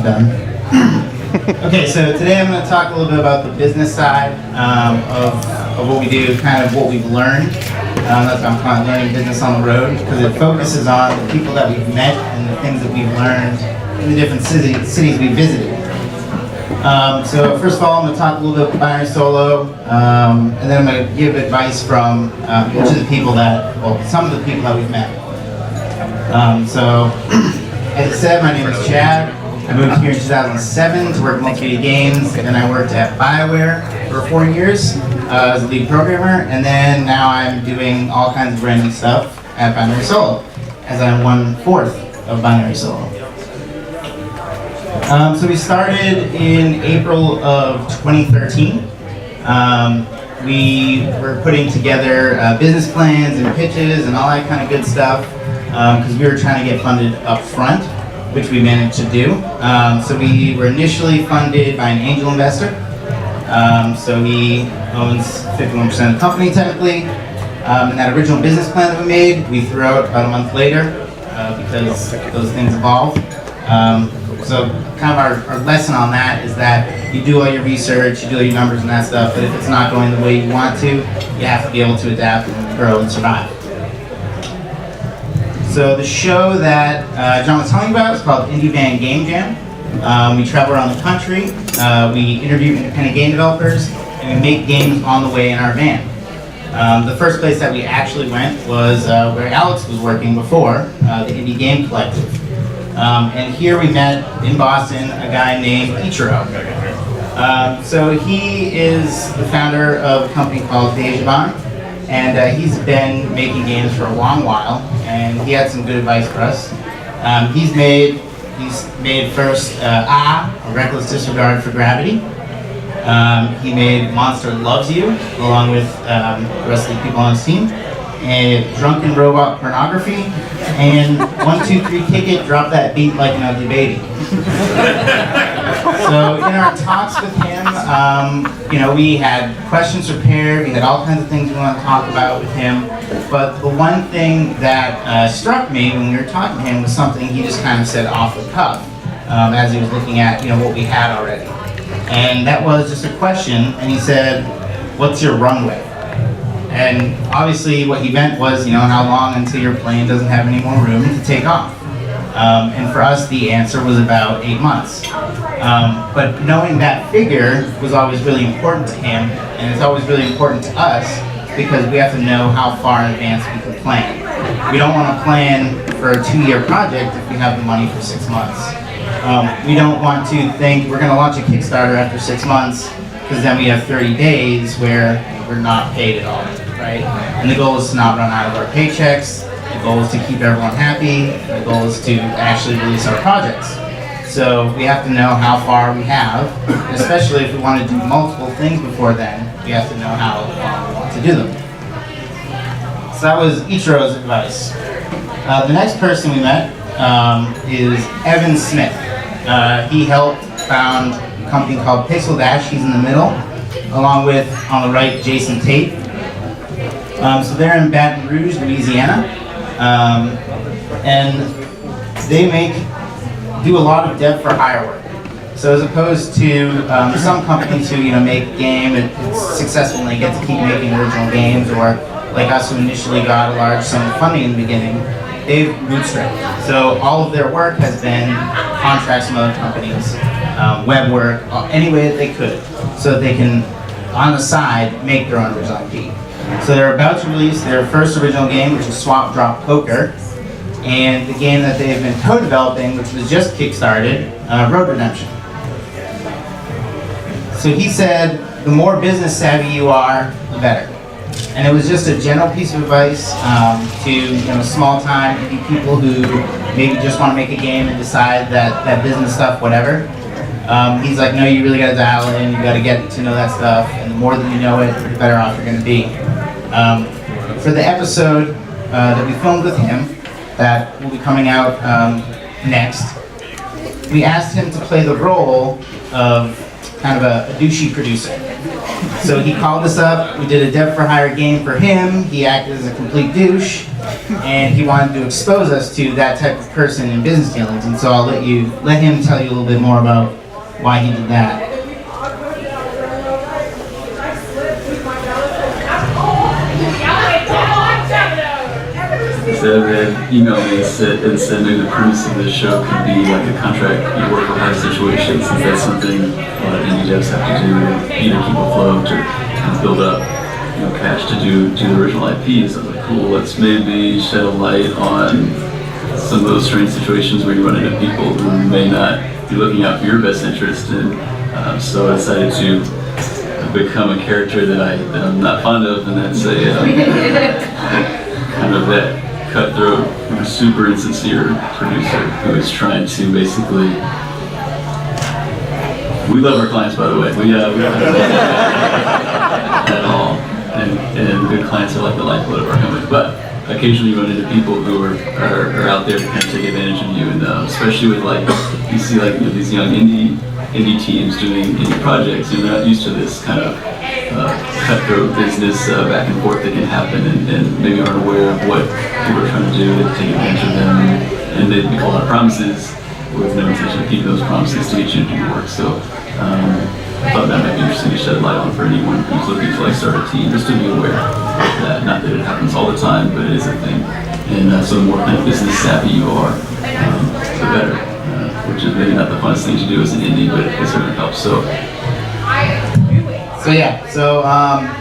Done. Okay, so today I'm going to talk a little bit about the business side of what we do, kind of what we've learned. That's why I'm calling it Learning Business on the Road, because it focuses on the people that we've met and the things that we've learned in the different cities we visited. So first of all, I'm going to talk a little bit about Binary Solo, and then I'm going to give advice from each of the people some of the people that we've met. So, as I said, my name is Chad. I moved here in 2007 to work multimedia games, and then I worked at BioWare for 4 years as a lead programmer, and then now I'm doing all kinds of brand new stuff at Binary Solo, as I'm 1/4 of Binary Solo. So we started in April of 2013. We were putting together business plans and pitches and all that kind of good stuff because we were trying to get funded up front, which we managed to do. So we were initially funded by an angel investor. So he owns 51% of the company technically. And that original business plan that we made, we threw out about a month later because those things evolve. So kind of our lesson on that is that you do all your research, you do all your numbers and that stuff, but if it's not going the way you want to, you have to be able to adapt and grow and survive. So the show that John was telling you about is called Indie Van Game Jam. We travel around the country, we interview independent game developers, and we make games on the way in our van. The first place that we actually went was where Alex was working before, the Indie Game Collective. And here we met in Boston a guy named Ichiro. So he is the founder of a company called Deja, and he's been making games for a long while, and he had some good advice for us. He's made first A Reckless Disregard for Gravity. He made Monster Loves You, along with the rest of the people on his team. And Drunken Robot Pornography, and 1, 2, 3 Kick It, Drop That Beat Like an Ugly Baby. So in our talks with him, we had questions prepared, we had all kinds of things we wanted to talk about with him, but the one thing that struck me when we were talking to him was something he just kind of said off the cuff as he was looking at what we had already. And that was just a question, and he said, "What's your runway?" And obviously what he meant was, how long until your plane doesn't have any more room to take off. And for us, the answer was about 8 months. But knowing that figure was always really important to him, and it's always really important to us because we have to know how far in advance we can plan. We don't want to plan for a 2-year project if we have the money for 6 months. We don't want to think we're going to launch a Kickstarter after 6 months because then we have 30 days where we're not paid at all, right? And the goal is to not run out of our paychecks. The goal is to keep everyone happy. The goal is to actually release our projects. So we have to know how far we have, especially if we want to do multiple things before then, we have to know how long we want to do them. So that was Ichiro's advice. The next person we met is Evan Smith. He helped found a company called Pixel Dash. He's in the middle, along with, on the right, Jason Tate. So they're in Baton Rouge, Louisiana, and they do a lot of dev for hire work. So as opposed to some companies who make a game, it's successful and they get to keep making original games, or like us who initially got a large sum of funding in the beginning, they've bootstrapped. So all of their work has been contracts from other companies, web work, any way that they could, so that they can, on the side, make their own original IP. So they're about to release their first original game, which is Swap Drop Poker, and the game that they've been co-developing, which was just kickstarted, Road Redemption. So he said, the more business savvy you are, the better. And it was just a general piece of advice to small-time indie people who maybe just want to make a game and decide that business stuff, whatever. He's like, no, you really got to dial in, you got to get to know that stuff, and the more that you know it, the better off you're going to be. For the episode that we filmed with him, that will be coming out next, we asked him to play the role of kind of a douchey producer. So he called us up, we did a dev for hire game for him, he acted as a complete douche, and he wanted to expose us to that type of person in business dealings. And so I'll let him tell you a little bit more about why he did that. So they emailed me and said maybe the premise of this show could be like a contract work for hire situation, since that's something a lot of indie devs have to do to either keep afloat or kind of build up cash to do the original IPs. I was like, cool, let's maybe shed a light on some of those strange situations where you run into people who may not be looking out for your best interest. And so I decided to become a character that I'm not fond of, and that's a kind of that cutthroat, super insincere producer who is trying to basically. We love our clients, by the way. We don't at all, and good clients are like the lifeblood of our company. But occasionally you run into people who are out there to kind of take advantage of you, and especially with like you see like these young indie teams doing indie projects, and they're not used to this kind of cutthroat business back and forth that can happen, and maybe aren't aware of what people are trying to do to take advantage of them, and they make a lot of promises with no intention of keeping those promises to get you to do work. So I thought that might be interesting to shed a light on for anyone who's looking to like start a team, just to be aware of that. Not that it happens all the time, but it is a thing. And so the more kind of business savvy you are, the better. Which is maybe not the funnest thing to do as an indie, but it certainly helps. So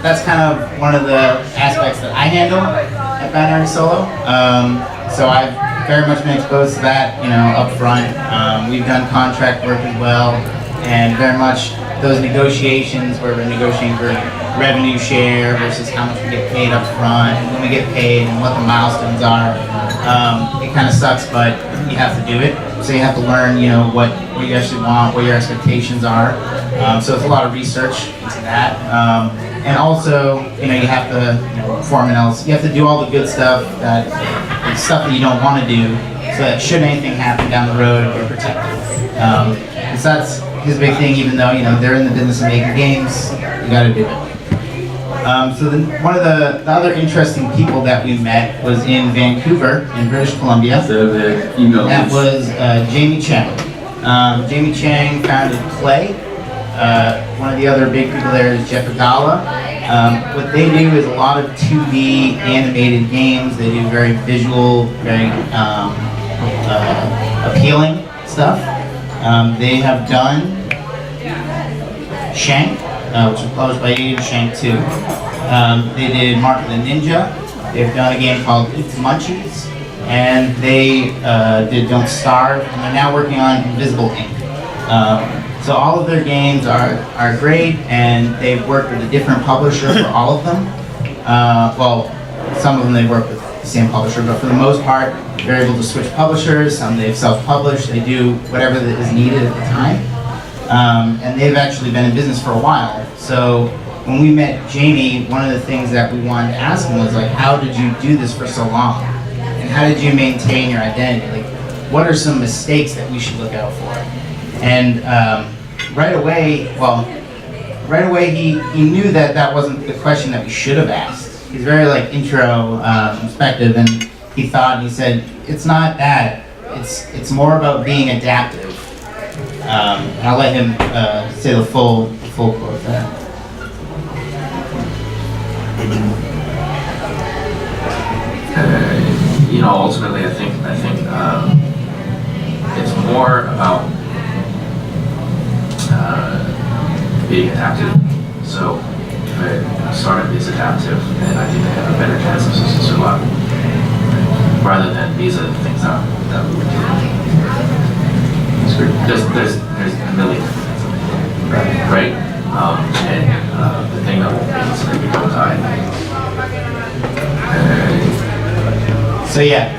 that's kind of one of the aspects that I handle at Binary Solo. So I've very much been exposed to that, up front. We've done contract work as well, and very much those negotiations where we're negotiating for revenue share versus how much we get paid up front, and when we get paid, and what the milestones are. It kind of sucks, but you have to do it. So you have to learn, what you actually want, what your expectations are. So it's a lot of research into that. And also, you have to form analysis. You have to do all the good stuff, the stuff that you don't want to do, so that should anything happen down the road, you're protected. So that's his big thing. Even though they're in the business of making games, you got to do it. So one of the other interesting people that we met was in Vancouver, in British Columbia. That was Jamie Chang. Jamie Chang founded Play. One of the other big people there is Jeff Agala. What they do is a lot of 2D animated games. They do very visual, very appealing stuff. They have done Shank, which was published by Ian Shank 2. They did Mark of the Ninja. They've done a game called It's Munchies. And they did Don't Starve. And they're now working on Invisible Ink. So all of their games are great, and they've worked with a different publisher for all of them. Well, some of them they work with the same publisher, but for the most part, they're able to switch publishers. Some they've self-published. They do whatever that is needed at the time. And they've actually been in business for a while. So when we met Jamie, one of the things that we wanted to ask him was like, how did you do this for so long? And how did you maintain your identity? Like, what are some mistakes that we should look out for? And right away he knew that wasn't the question that we should have asked. He's very like introspective, and he thought, and he said, it's not that. It's more about being adaptive. And I'll let him say the full quote there. Ultimately, I think it's more about being adaptive. So if a startup is adaptive, then I think they have a better chance of survival, rather than these are the things that we would do. There's a million different things, right? And the thing that won't make it so that we don't die.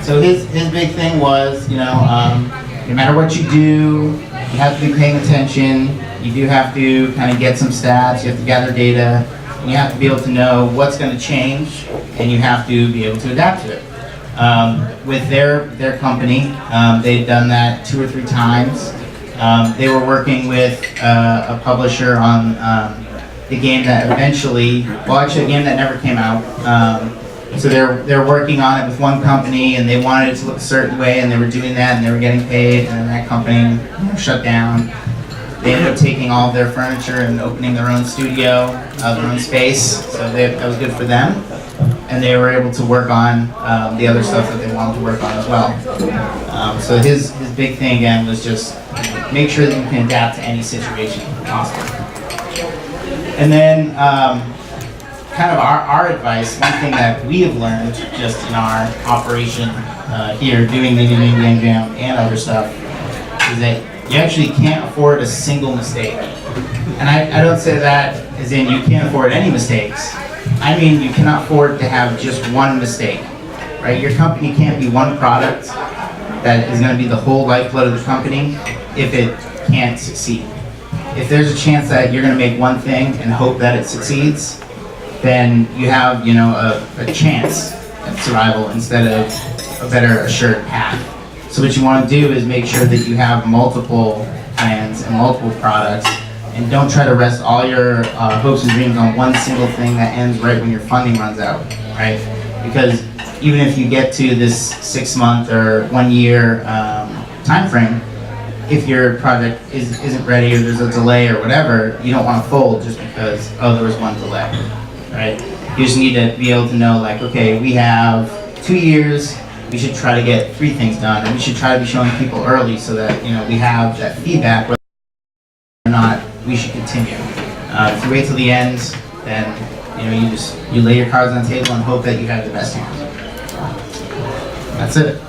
So his big thing was, no matter what you do, you have to be paying attention. You do have to kind of get some stats. You have to gather data. And you have to be able to know what's going to change, and you have to be able to adapt to it. With their company, they've done that 2 or 3 times. They were working with a publisher on the game that eventually, a game that never came out. So they're working on it with one company, and they wanted it to look a certain way, and they were doing that, and they were getting paid, and then that company shut down. They ended up taking all of their furniture and opening their own studio, their own space. So that was good for them, and they were able to work on the other stuff that they wanted to work on as well. So his big thing again was just make sure that you can adapt to any situation possible. And then kind of our advice, one thing that we have learned just in our operation here doing the Indian Game Jam and other stuff is that you actually can't afford a single mistake. And I don't say that as in you can't afford any mistakes. I mean you cannot afford to have just one mistake, right? Your company can't be one product that is going to be the whole lifeblood of the company if it can't succeed. If there's a chance that you're going to make one thing and hope that it succeeds, then you have, you know, a chance at survival instead of a better assured path. So what you want to do is make sure that you have multiple plans and multiple products, and don't try to rest all your hopes and dreams on one single thing that ends right when your funding runs out, right? Because even if you get to this 6-month or 1 year time frame, if your project isn't ready or there's a delay or whatever, you don't want to fold just because, oh, there was one delay, right? You just need to be able to know, like, okay, we have 2 years, we should try to get 3 things done, and we should try to be showing people early so that, you know, we have that feedback whether or not we should continue. If you wait till the end, then, you know, you lay your cards on the table and hope that you have the best hand. That's it.